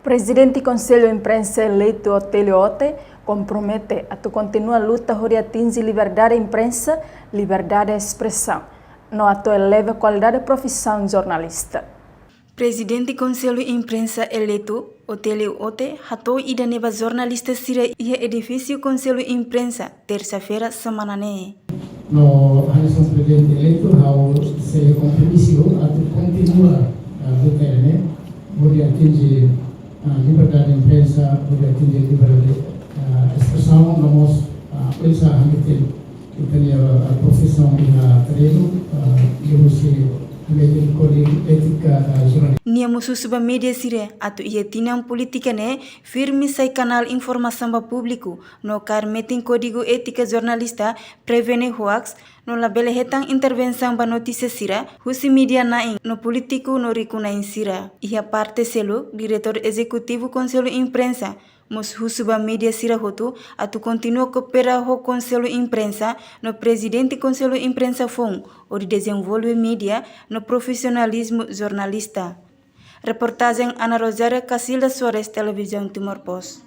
Presidente do Conselho de Imprensa eleito Otélio Ote compromete a continuar a luta por atingir liberdade de imprensa, liberdade de expressão, no ato eleva a qualidade de profissão jornalista. Presidente do Conselho de Imprensa eleito Otélio Ote hatou ida neva jornalista sira e edifício Conselho de Imprensa terça-feira semana ne. No Hanson presidente eleito ao se compromisso a continuar a luta né, por atingir a liberdade de imprensa, por atingir a liberdade de expressão, nós hoje a gente tem a profissão na treino e você Nia musuh suba media sire atau ia tinang politika ne firme sai canal informação ba público no car meeting código ética jornalista prevene hoax no labele hetang intervenção ba notícia sira husi media naing no politico no rico naing sira ia parte selo diretor executivo Conselho Imprensa mos husuba media sira hotu atu continua coopera ho Conselho Imprensa no presidente Conselho Imprensa fong o desenvolve media no profissionalismo jornalista. Reportagem Ana Rosária Casilda Soares, Televisão Timor Post.